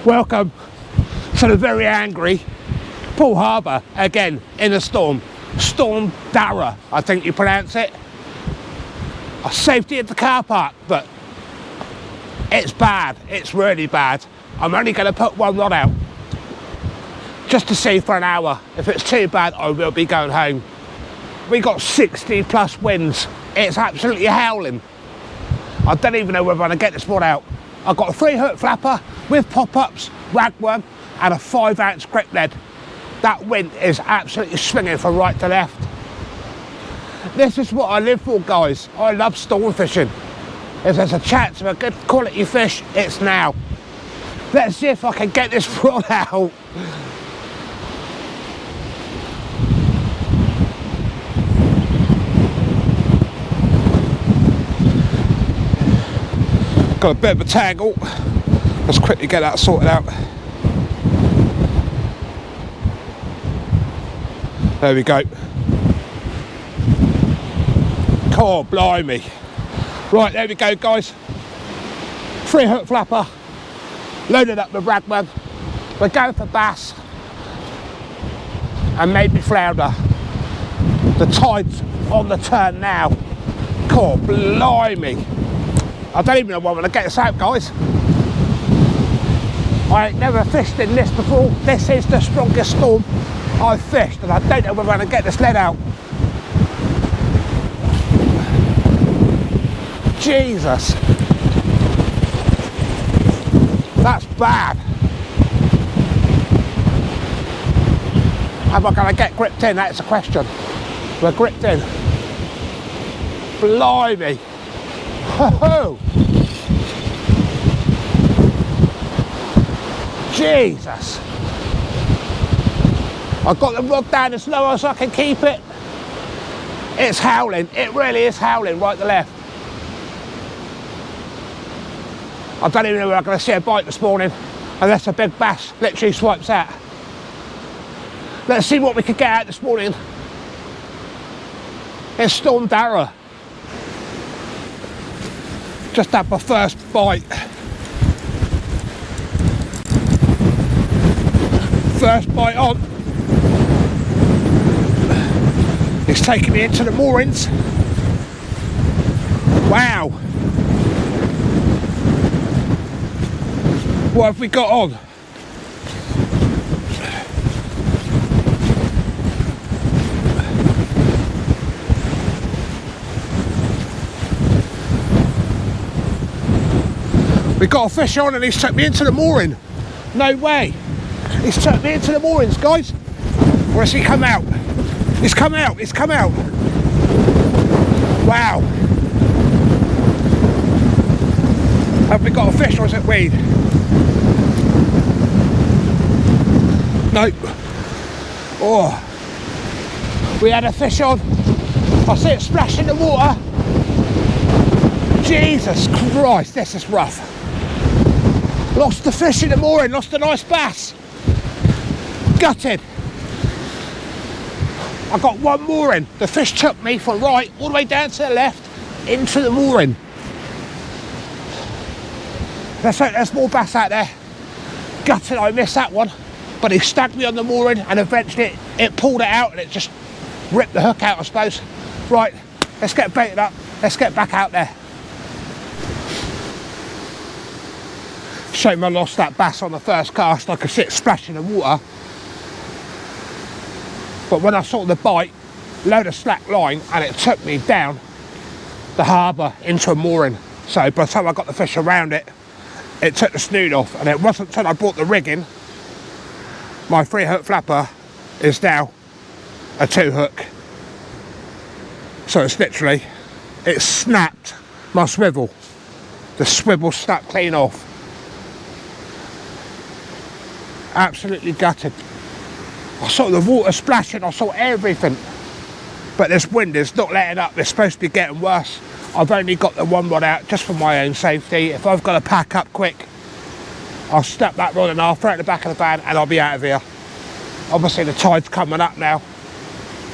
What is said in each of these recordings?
Welcome to the very angry Poole Harbour again in a storm. Storm Darragh, I think you pronounce it. A safety at the car park, but it's bad. It's really bad. I'm only going to put one rod out just to see for an hour. If it's too bad, I will be going home. We got 60 plus winds. It's absolutely howling. I don't even know whether I'm going to get this rod out. I've got a 3-hook flapper with pop-ups, ragworm and a 5-ounce grip lead. That wind is absolutely swinging from right to left. This is what I live for, guys. I love storm fishing. If there's a chance of a good quality fish, it's now. Let's see if I can get this rod out. Got a bit of a tangle. Let's quickly get that sorted out. There we go. Oh, blimey. Right, there we go, guys. 3-hook flapper, loaded up with ragworm. We're going for bass and maybe flounder. The tide's on the turn now. Oh, blimey. I don't even know when I'm going to get this out, guys. I ain't never fished in this before. This is the strongest storm I've fished, and I don't know whether I'm going to get this lead out. Jesus. That's bad. Am I going to get gripped in? That's a question. We're gripped in. Blimey. Ho-ho. Jesus. I've got the rod down as low as I can keep it. It's howling. It really is howling right to left. I don't even know where I'm going to see a bite this morning unless a big bass literally swipes out. Let's see what we can get out this morning. It's Storm Darragh. Just had my first bite. First bite on. It's taking me into the moorings. Wow. What have we got on? We got a fish on and he's took me into the mooring. No way. He's took me into the moorings, guys. Or has he come out? He's come out. He's come out. Wow. Have we got a fish or is it weed? Nope. Oh. We had a fish on. I see it splash in the water. Jesus Christ, this is rough. Lost the fish in the mooring, lost a nice bass. Gutted. I got one mooring. The fish took me from right all the way down to the left into the mooring. Let's hope there's more bass out there. Gutted I missed that one, but he stabbed me on the mooring and eventually it pulled it out and it just ripped the hook out, I suppose. Right, let's get baited up. Let's get back out there. Shame I lost that bass on the first cast. I could see it splashing the water. But when I saw the bite, load of slack line, and it took me down the harbour into a mooring. So by the time I got the fish around it, it took the snood off. And it wasn't until I brought the rig in, my 3-hook flapper is now a 2-hook. So it's literally, it snapped my swivel. The swivel snapped clean off. Absolutely gutted. I saw the water splashing, I saw everything. But this wind is not letting up, it's supposed to be getting worse. I've only got the one rod out just for my own safety. If I've got to pack up quick, I'll snap that rod and I'll throw it in the back of the van and I'll be out of here. Obviously the tide's coming up now,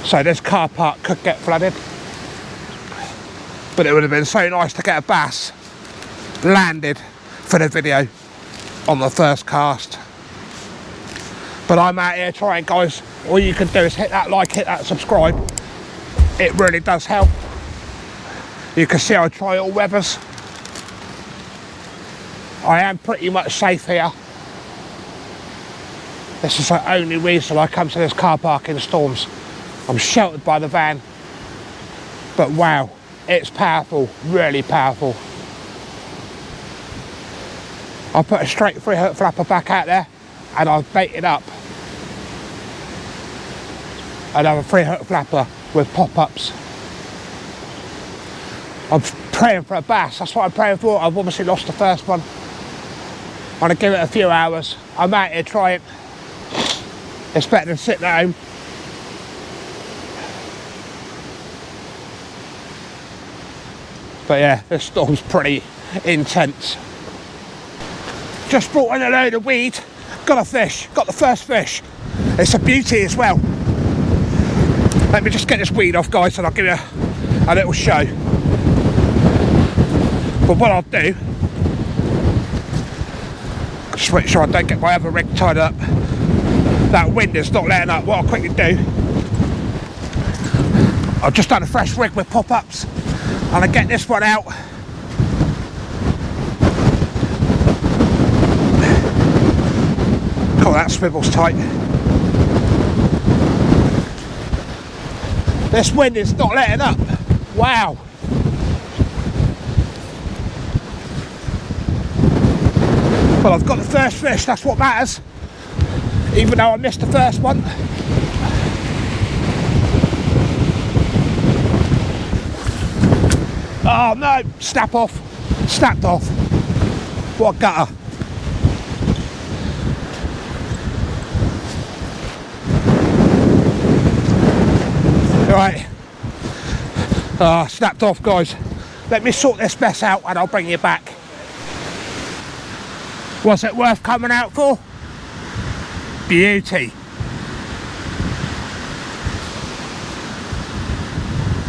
so this car park could get flooded. But it would have been so nice to get a bass landed for the video. on the first cast. But I'm out here trying, guys. All you can do is hit that like, hit that subscribe. It really does help. You can see I try all weathers. I am pretty much safe here. This is the only reason I come to this car park in Storms. I'm sheltered by the van. But wow, it's powerful, really powerful. I put a straight 3-hook flapper back out there and I've baited up another 3-hook flapper with pop-ups. I'm praying for a bass, that's what I'm praying for. I've obviously lost the first one. I'm going to give it a few hours. I'm out here trying. It's better than sitting at home. But yeah, this storm's pretty intense. Just brought in a load of weed. Got a fish, got the first fish. It's a beauty as well. Let me just get this weed off, guys, and I'll give you a little show. But what I'll do, just make sure I don't get my other rig tied up. That wind is not letting up. What I'll quickly do, I've just done a fresh rig with pop-ups, and I get this one out. Cool, that swivel's tight. This wind is not letting up. Wow. Well, I've got the first fish, that's what matters. Even though I missed the first one. Oh no, snap off. Snapped off. What a gutter. Right. Snapped off, guys. Let me sort this mess out and I'll bring you back. Was it worth coming out for? Beauty.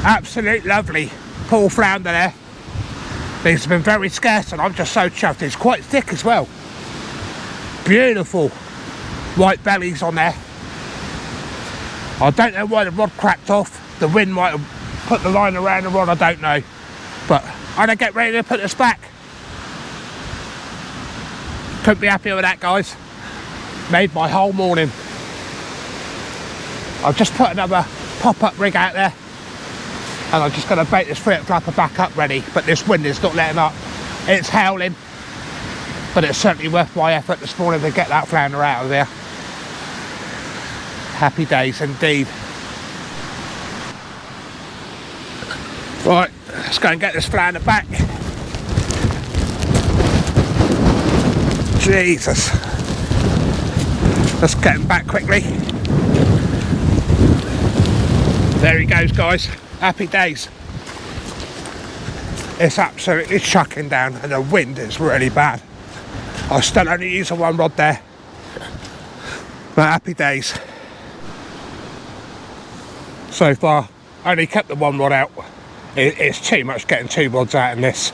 Absolute lovely. Poor flounder there. These have been very scarce and I'm just so chuffed. It's quite thick as well. Beautiful white bellies on there. I don't know why the rod cracked off. The wind might have put the line around the rod, I don't know. But I'm gonna get ready to put this back. Couldn't be happier with that, guys. Made my whole morning. I've just put another pop-up rig out there and I'm just going to bait this 3-hook flapper back up ready, but this wind is not letting up. It's howling, but it's certainly worth my effort this morning to get that flounder out of there. Happy days indeed. Right, let's go and get this flounder back. Jesus. Let's get him back quickly. There he goes, guys. Happy days. It's absolutely chucking down and the wind is really bad. I still only use one rod there. But happy days. So far, I only kept the one rod out. It's too much getting 2 rods out in this.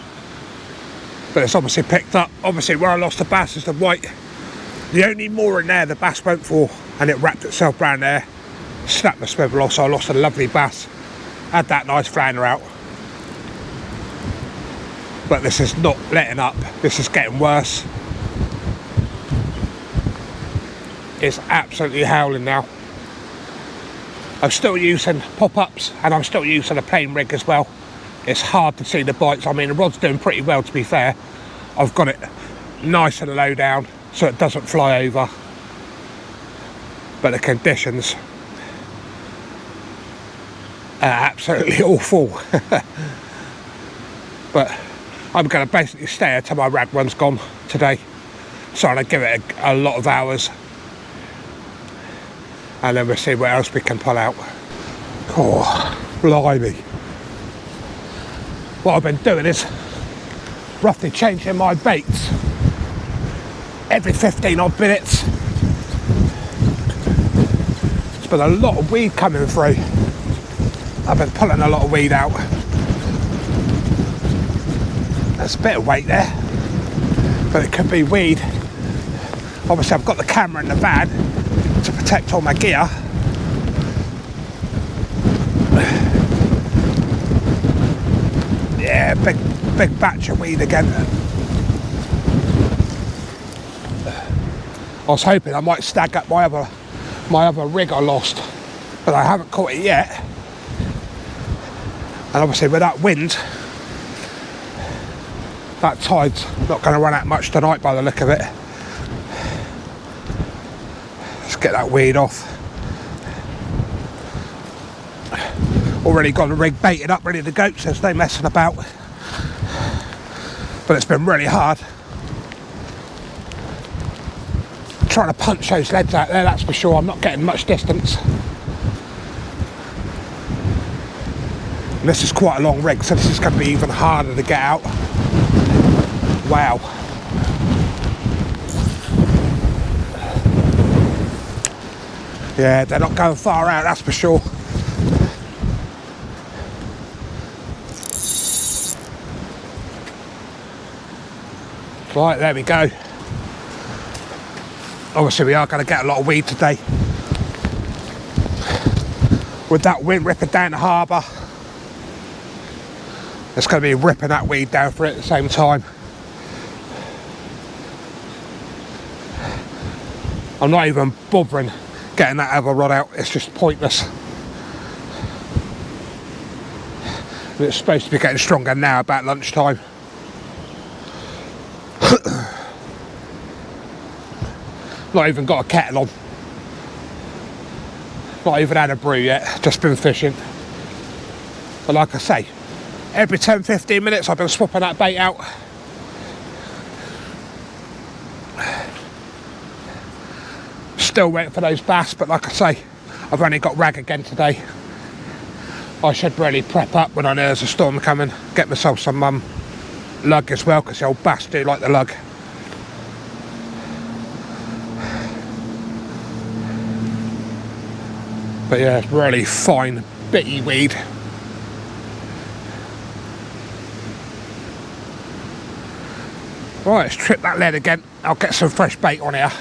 But it's obviously picked up. Obviously where I lost the bass is the white. The only moor in there the bass went for and it wrapped itself round there. Snapped the swivel off, so I lost a lovely bass. Had that nice flounder out. But this is not letting up. This is getting worse. It's absolutely howling now. I'm still using pop-ups and I'm still using a plain rig as well. It's hard to see the bites. I mean, the rod's doing pretty well, to be fair. I've got it nice and low down so it doesn't fly over. But the conditions are absolutely awful. But I'm going to basically stay until my rag run's gone today. So I'm going to give it a lot of hours. And then we'll see what else we can pull out. Oh, blimey. What I've been doing is roughly changing my baits every 15 odd minutes. There's been a lot of weed coming through. I've been pulling a lot of weed out. There's a bit of weight there, but it could be weed Obviously I've got the camera in the van to protect all my gear. Yeah, big batch of weed again. I was hoping I might stag up my other rig I lost, but I haven't caught it yet. And obviously with that wind, that tide's not going to run out much tonight by the look of it. Let's get that weed off. Already got the rig baited up, ready to go, so there's no messing about. But it's been really hard trying to punch those leads out there, that's for sure. I'm not getting much distance. And this is quite a long rig, so this is going to be even harder to get out. Wow. Yeah, they're not going far out, that's for sure. Right, there we go. Obviously we are going to get a lot of weed today. With that wind ripping down the harbour, it's going to be ripping that weed down for it at the same time. I'm not even bothering getting that other rod out, it's just pointless. And it's supposed to be getting stronger now about lunchtime. Not even got a kettle on. Not even had a brew yet, just been fishing. But like I say, every 10-15 minutes I've been swapping that bait out. Still waiting for those bass, but like I say, I've only got rag again today. I should really prep up when I know there's a storm coming. Get myself some lug as well, because the old bass do like the lug. But yeah, it's really fine, bitty weed. Right, let's trip that lead again. I'll get some fresh bait on here.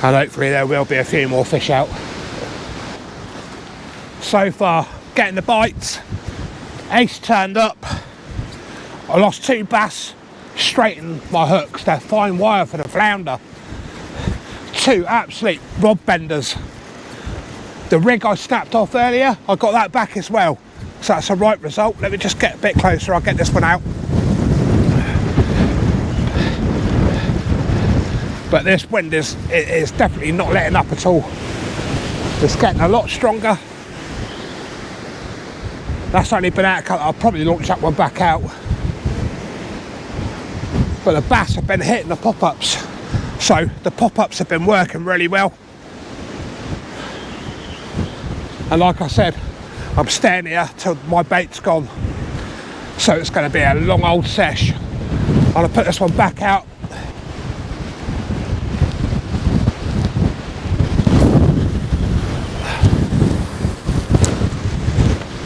And hopefully there will be a few more fish out. So far, getting the bites. Ace turned up. I lost 2 bass. Straighten my hooks, they're fine wire for the flounder. 2 absolute rod benders. The rig I snapped off earlier, I got that back as well, so that's a right result. Let me just get a bit closer, I'll get this one out. But this wind is definitely not letting up at all. It's getting a lot stronger. That's only been out a couple, I'll probably launch that one back out. But the bass have been hitting the pop-ups, so the pop-ups have been working really well. And like I said, I'm staying here till my bait's gone, so it's going to be a long old sesh. I'm going to put this one back out.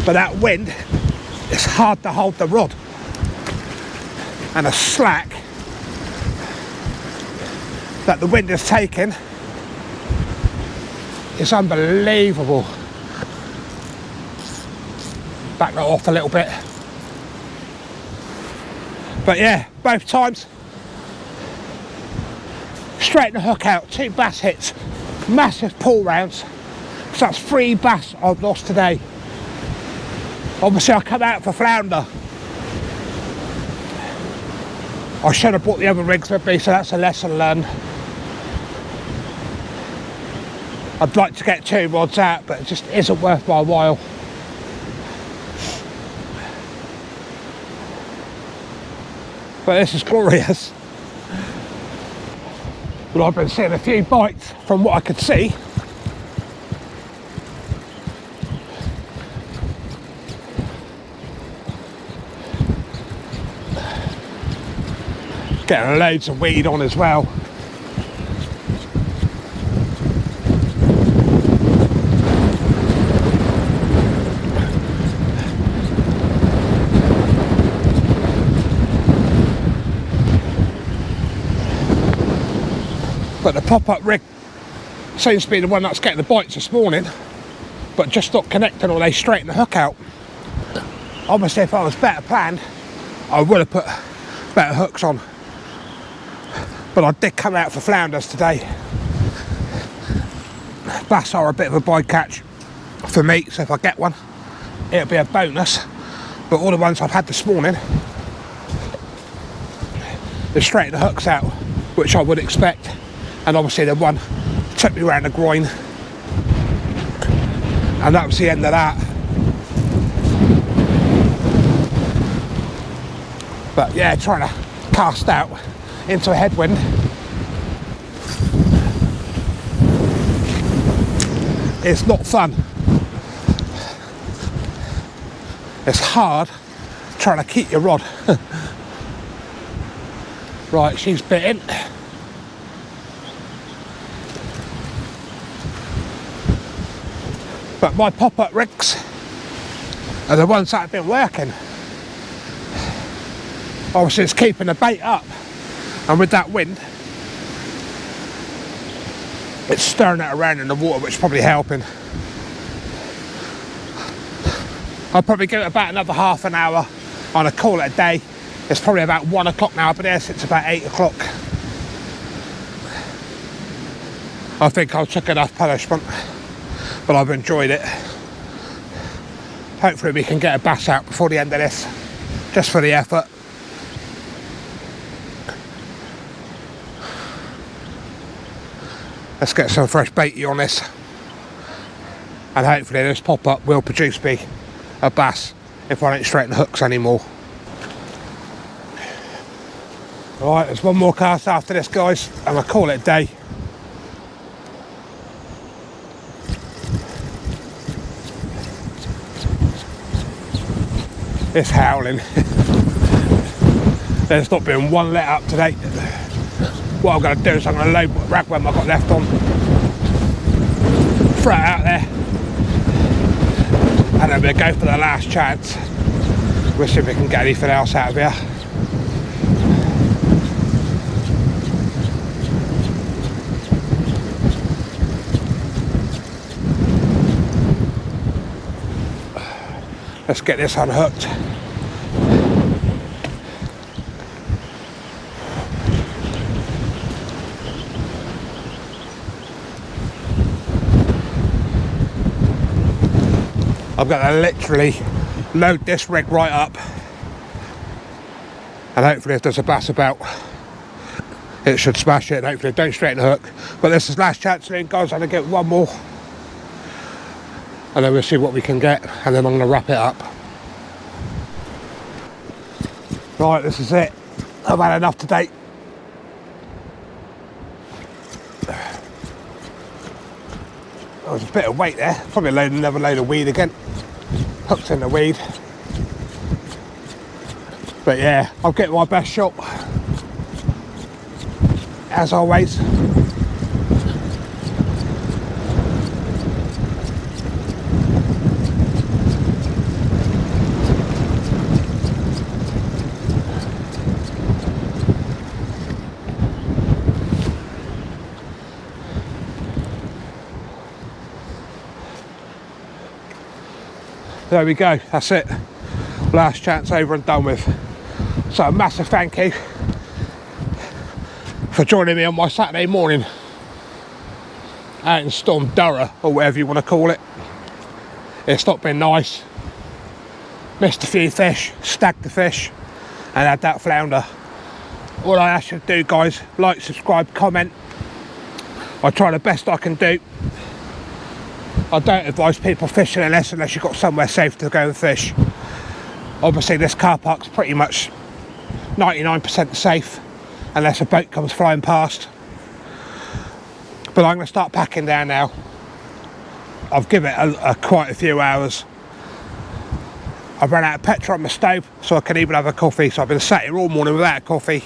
But that wind, it's hard to hold the rod, and the slack that the wind is taking is unbelievable. Back that off a little bit. But yeah, both times straighten the hook out, 2 bass hits, massive pull rounds. So that's 3 bass I've lost today. Obviously I come out for flounder. I should have brought the other rigs with me, so that's a lesson learned. I'd like to get 2 rods out, but it just isn't worth my while. But this is glorious. But I've been seeing a few bites from what I could see. Getting loads of weed on as well. But the pop-up rig seems to be the one that's getting the bites this morning, but just not connecting or they straighten the hook out. Obviously if I was better planned, I would have put better hooks on. But I did come out for flounders today. Bass are a bit of a bycatch for me, so if I get one, it'll be a bonus. But all the ones I've had this morning, they straighten the hooks out, which I would expect. And obviously the one took me around the groin, and that was the end of that. But yeah, trying to cast out into a headwind. It's not fun. It's hard trying to keep your rod. Right, she's bitten. But my pop-up rigs are the ones that have been working. Obviously it's keeping the bait up, and with that wind it's stirring it around in the water, which is probably helping. I'll probably give it about another half an hour on a call it a day. It's probably about 1 o'clock now, but yes, it's about 8 o'clock. I think I took enough punishment, but I've enjoyed it. Hopefully we can get a bass out before the end of this, just for the effort. Let's get some fresh baity on this, and hopefully this pop-up will produce me a bass if I don't straighten the hooks anymore. Right, there's one more cast after this, guys, and I'll call it a day. It's howling. There's not been one let up today. What I'm going to do is I'm going to load what ragworm I've got left on, throw it out there, and then we'll go for the last chance. We'll see if we can get anything else out of here. Let's get this unhooked. I've got to literally load this rig right up, and hopefully if there's a bass about, it should smash it, and hopefully don't straighten the hook. But this is last chance then, guys. I'm going to get one more, and then we'll see what we can get, and then I'm going to wrap it up. Right, this is it. I've had enough today. There was a bit of weight there, probably another load of weed again. Hooked in the weed. But yeah, I'll get my best shot, as always. There we go, that's it. Last chance over and done with. So a massive thank you for joining me on my Saturday morning out in Storm Darragh, or whatever you want to call it. It's not been nice. Missed a few fish, stacked the fish, and had that flounder. All I ask you to do, guys, like, subscribe, comment. I try the best I can do. I don't advise people fishing unless you've got somewhere safe to go and fish. Obviously this car park's pretty much 99% safe unless a boat comes flying past. But I'm going to start packing down now. I've given it quite a few hours. I've run out of petrol on my stove, so I can even have a coffee. So I've been sat here all morning without a coffee.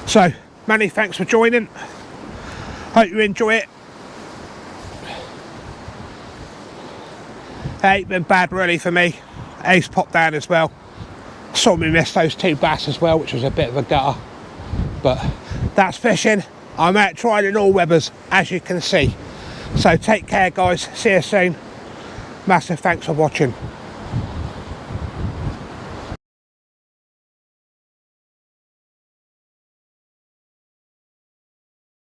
So many thanks for joining. Hope you enjoy it. It ain't been bad really for me. Ace popped down as well. Saw me miss those two bass as well, which was a bit of a gutter. But That's fishing. I'm out trying in all weathers, as you can see. So take care guys, see you soon. Massive thanks for watching.